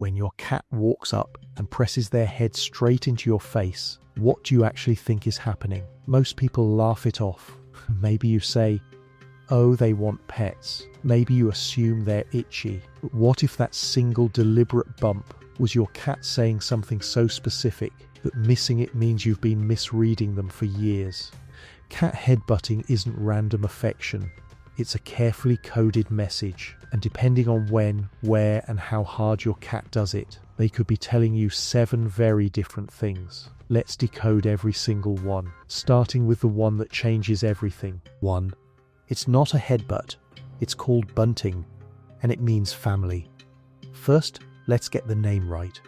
When your cat walks up and presses their head straight into your face, what do you actually think is happening? Most people laugh it off. Maybe you say, oh, they want pets. Maybe you assume they're itchy. But what if that single deliberate bump was your cat saying something so specific that missing it means you've been misreading them for years? Cat headbutting isn't random affection. It's a carefully coded message, and depending on when, where, and how hard your cat does it, they could be telling you 7 very different things. Let's decode every single one, starting with the one that changes everything. 1. It's not a headbutt. It's called bunting, and it means family. First, let's get the name right.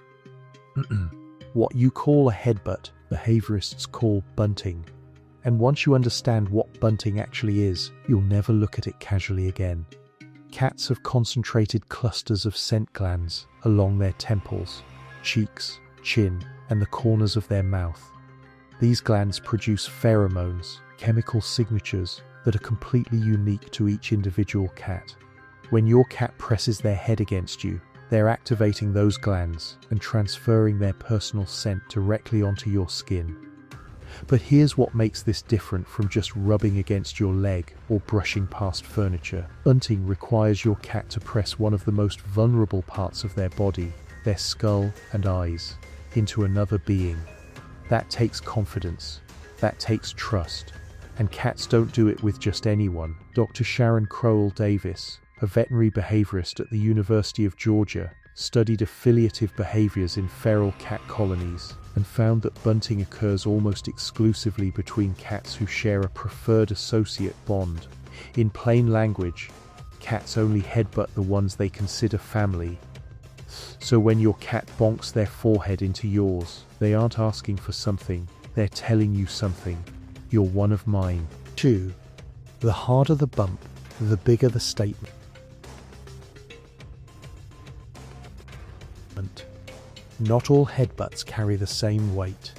What you call a headbutt, behaviorists call bunting. And once you understand what bunting actually is, you'll never look at it casually again. Cats have concentrated clusters of scent glands along their temples, cheeks, chin, and the corners of their mouth. These glands produce pheromones, chemical signatures that are completely unique to each individual cat. When your cat presses their head against you, they're activating those glands and transferring their personal scent directly onto your skin. But here's what makes this different from just rubbing against your leg or brushing past furniture. Bunting requires your cat to press one of the most vulnerable parts of their body, their skull and eyes, into another being. That takes confidence. That takes trust. And cats don't do it with just anyone. Dr. Sharon Crowell Davis, a veterinary behaviorist at the University of Georgia, studied affiliative behaviors in feral cat colonies and found that bunting occurs almost exclusively between cats who share a preferred associate bond. In plain language, cats only headbutt the ones they consider family. So when your cat bonks their forehead into yours, they aren't asking for something, they're telling you something. You're one of mine. 2. The harder the bump, the bigger the statement. Not all headbutts carry the same weight,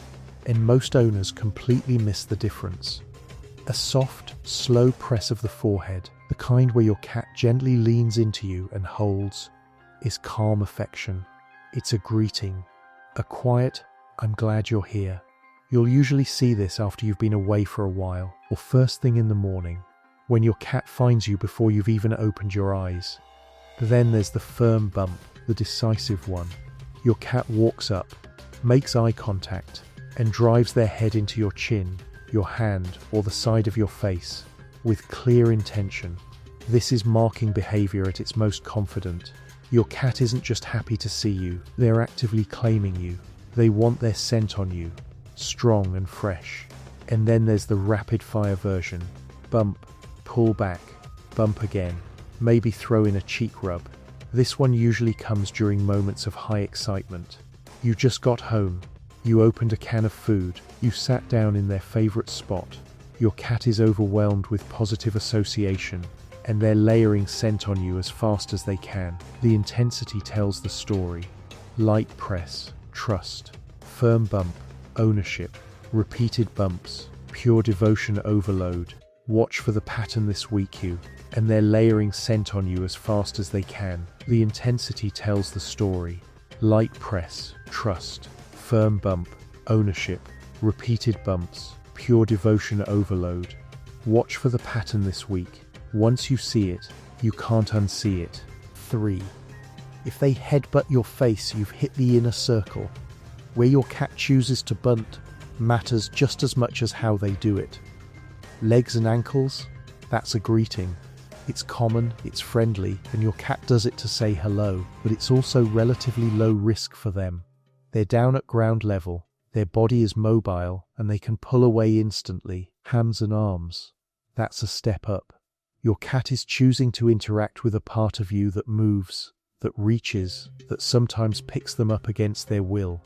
and most owners completely miss the difference. A soft, slow press of the forehead, the kind where your cat gently leans into you and holds, is calm affection. It's a greeting, a quiet, I'm glad you're here. You'll usually see this after you've been away for a while, or first thing in the morning, when your cat finds you before you've even opened your eyes. Then there's the firm bump, the decisive one. Your cat walks up, makes eye contact, and drives their head into your chin, your hand, or the side of your face, with clear intention. This is marking behavior at its most confident. Your cat isn't just happy to see you, they're actively claiming you. They want their scent on you, strong and fresh. And then there's the rapid-fire version. Bump, pull back, bump again, maybe throw in a cheek rub. This one usually comes during moments of high excitement. You just got home, you opened a can of food, you sat down in their favorite spot. Your cat is overwhelmed with positive association, and they're layering scent on you as fast as they can. The intensity tells the story. Light press, trust, firm bump, ownership, repeated bumps, pure devotion overload. Watch for the pattern this week, and they're layering scent on you as fast as they can. The intensity tells the story. Light press, trust, firm bump, ownership, repeated bumps, pure devotion overload. Watch for the pattern this week. Once you see it, you can't unsee it. 3. If they headbutt your face, you've hit the inner circle. Where your cat chooses to bunt matters just as much as how they do it. Legs and ankles, that's a greeting. It's common, it's friendly, and your cat does it to say hello, but it's also relatively low risk for them. They're down at ground level, their body is mobile, and they can pull away instantly, hands and arms. That's a step up. Your cat is choosing to interact with a part of you that moves, that reaches, that sometimes picks them up against their will.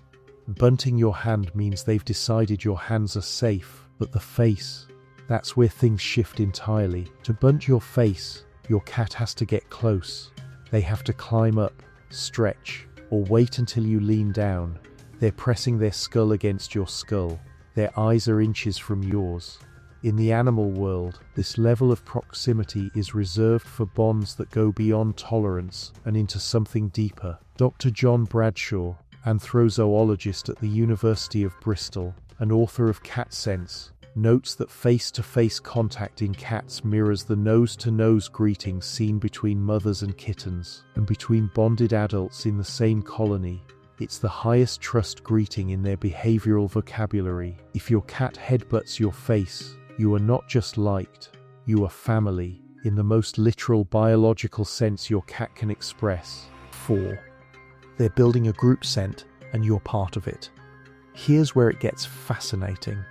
Bunting your hand means they've decided your hands are safe, but the face, that's where things shift entirely. To bunt your face, your cat has to get close. They have to climb up, stretch, or wait until you lean down. They're pressing their skull against your skull. Their eyes are inches from yours. In the animal world, this level of proximity is reserved for bonds that go beyond tolerance and into something deeper. Dr. John Bradshaw, anthrozoologist at the University of Bristol and author of Cat Sense, notes that face-to-face contact in cats mirrors the nose-to-nose greeting seen between mothers and kittens, and between bonded adults in the same colony. It's the highest trust greeting in their behavioral vocabulary. If your cat headbutts your face, you are not just liked, you are family, in the most literal biological sense your cat can express. 4. They're building a group scent, and you're part of it. Here's where it gets fascinating.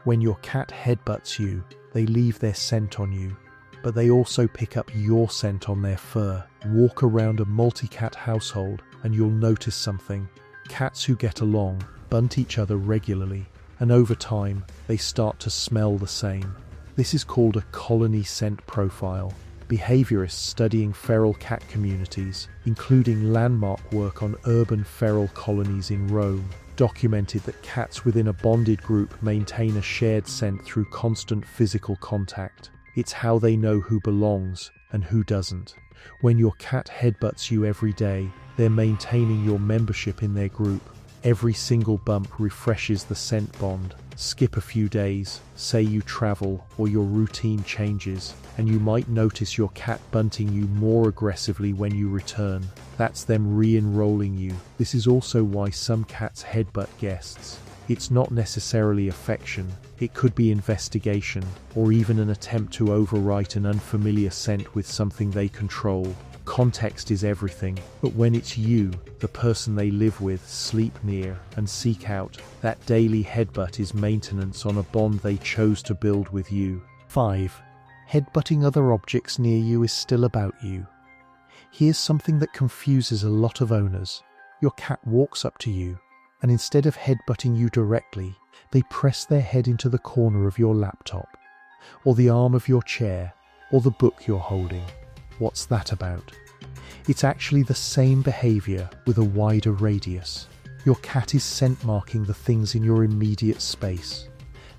When your cat headbutts you, they leave their scent on you, but they also pick up your scent on their fur. Walk around a multi-cat household, and you'll notice something. Cats who get along bunt each other regularly, and over time, they start to smell the same. This is called a colony scent profile. Behaviorists studying feral cat communities, including landmark work on urban feral colonies in Rome, documented that cats within a bonded group maintain a shared scent through constant physical contact. It's how they know who belongs and who doesn't. When your cat headbutts you every day, they're maintaining your membership in their group. Every single bump refreshes the scent bond. Skip a few days, say you travel or your routine changes, and you might notice your cat bunting you more aggressively when you return. That's them re-enrolling you. This is also why some cats headbutt guests. It's not necessarily affection. It could be investigation, or even an attempt to overwrite an unfamiliar scent with something they control. Context is everything, but when it's you, the person they live with, sleep near, and seek out, that daily headbutt is maintenance on a bond they chose to build with you. 5. Headbutting other objects near you is still about you. Here's something that confuses a lot of owners. Your cat walks up to you, and instead of headbutting you directly, they press their head into the corner of your laptop, or the arm of your chair, or the book you're holding. What's that about? It's actually the same behavior with a wider radius. Your cat is scent marking the things in your immediate space.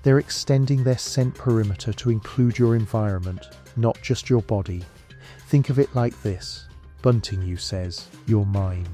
They're extending their scent perimeter to include your environment, not just your body. Think of it like this. Bunting you says, "You're mine."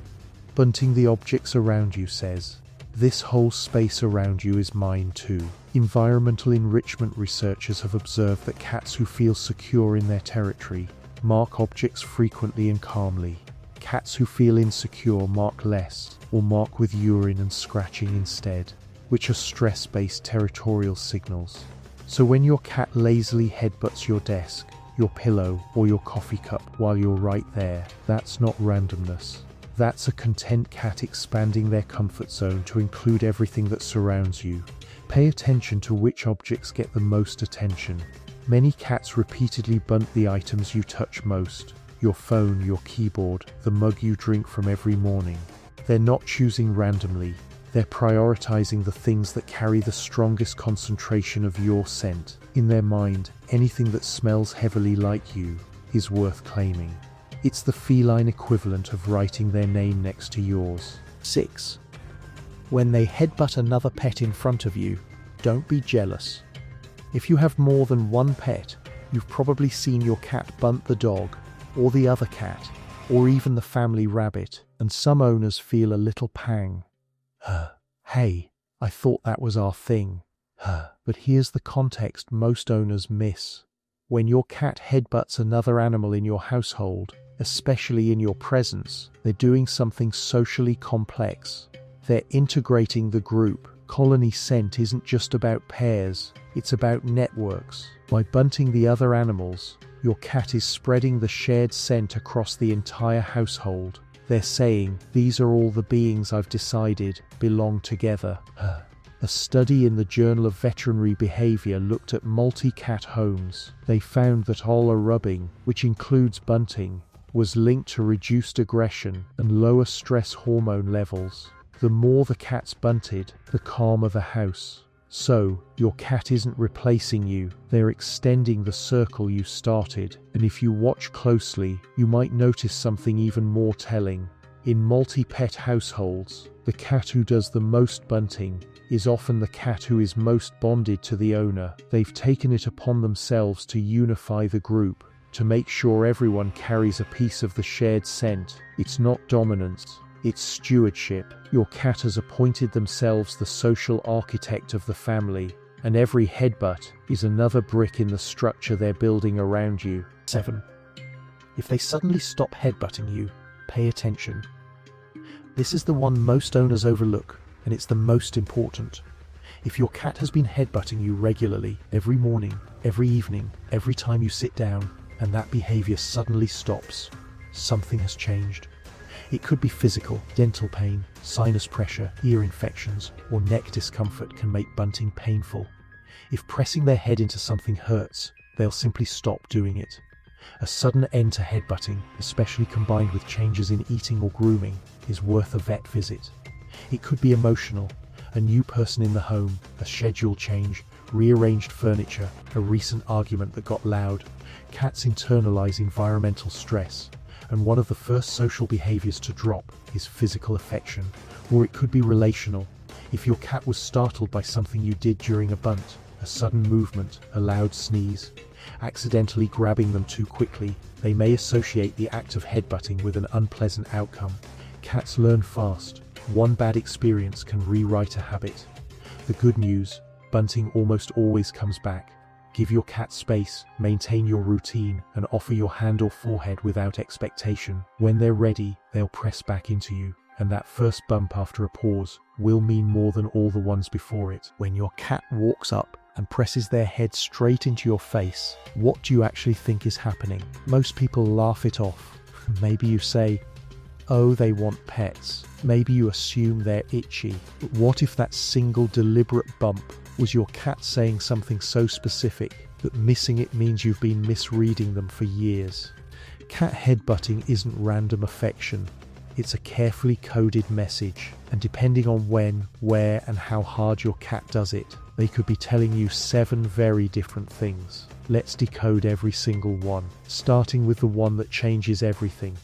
Bunting the objects around you says, "This whole space around you is mine too." Environmental enrichment researchers have observed that cats who feel secure in their territory mark objects frequently and calmly. Cats who feel insecure mark less, or mark with urine and scratching instead, which are stress-based territorial signals. So when your cat lazily headbutts your desk, your pillow, or your coffee cup while you're right there, that's not randomness. That's a content cat expanding their comfort zone to include everything that surrounds you. Pay attention to which objects get the most attention. Many cats repeatedly bunt the items you touch most. Your phone, your keyboard, the mug you drink from every morning. They're not choosing randomly. They're prioritizing the things that carry the strongest concentration of your scent. In their mind, anything that smells heavily like you is worth claiming. It's the feline equivalent of writing their name next to yours. 6. When they headbutt another pet in front of you, don't be jealous. If you have more than one pet, you've probably seen your cat bunt the dog, or the other cat, or even the family rabbit, and some owners feel a little pang. Hey, I thought that was our thing. But here's the context most owners miss. When your cat headbutts another animal in your household, especially in your presence, they're doing something socially complex. They're integrating the group. Colony scent isn't just about pairs, it's about networks. By bunting the other animals, your cat is spreading the shared scent across the entire household. They're saying, "These are all the beings I've decided belong together." A study in the Journal of Veterinary Behavior looked at multi-cat homes. They found that collar rubbing, which includes bunting, was linked to reduced aggression and lower stress hormone levels. The more the cats bunted, the calmer the house. So, your cat isn't replacing you, they're extending the circle you started. And if you watch closely, you might notice something even more telling. In multi-pet households, the cat who does the most bunting is often the cat who is most bonded to the owner. They've taken it upon themselves to unify the group. to make sure everyone carries a piece of the shared scent. It's not dominance, it's stewardship. Your cat has appointed themselves the social architect of the family, and every headbutt is another brick in the structure they're building around you. 7. If they suddenly stop headbutting you, pay attention. This is the one most owners overlook, and it's the most important. If your cat has been headbutting you regularly, every morning, every evening, every time you sit down, and that behavior suddenly stops, something has changed. It could be physical. Dental pain, sinus pressure, ear infections, or neck discomfort can make bunting painful. If pressing their head into something hurts, they'll simply stop doing it. A sudden end to headbutting, especially combined with changes in eating or grooming, is worth a vet visit. It could be emotional. A new person in the home, a schedule change, rearranged furniture, a recent argument that got loud. Cats internalize environmental stress, and one of the first social behaviors to drop is physical affection, or it could be relational. If your cat was startled by something you did during a bunt, a sudden movement, a loud sneeze, accidentally grabbing them too quickly, they may associate the act of headbutting with an unpleasant outcome. Cats learn fast. One bad experience can rewrite a habit. The good news, bunting almost always comes back. Give your cat space, maintain your routine, and offer your hand or forehead without expectation. When they're ready, they'll press back into you, and that first bump after a pause will mean more than all the ones before it. When your cat walks up and presses their head straight into your face, what do you actually think is happening? Most people laugh it off. Maybe you say, "Oh, they want pets." Maybe you assume they're itchy. But what if that single deliberate bump was your cat saying something so specific that missing it means you've been misreading them for years? Cat headbutting isn't random affection. It's a carefully coded message, and depending on when, where, and how hard your cat does it, they could be telling you 7 very different things. Let's decode every single one, starting with the one that changes everything.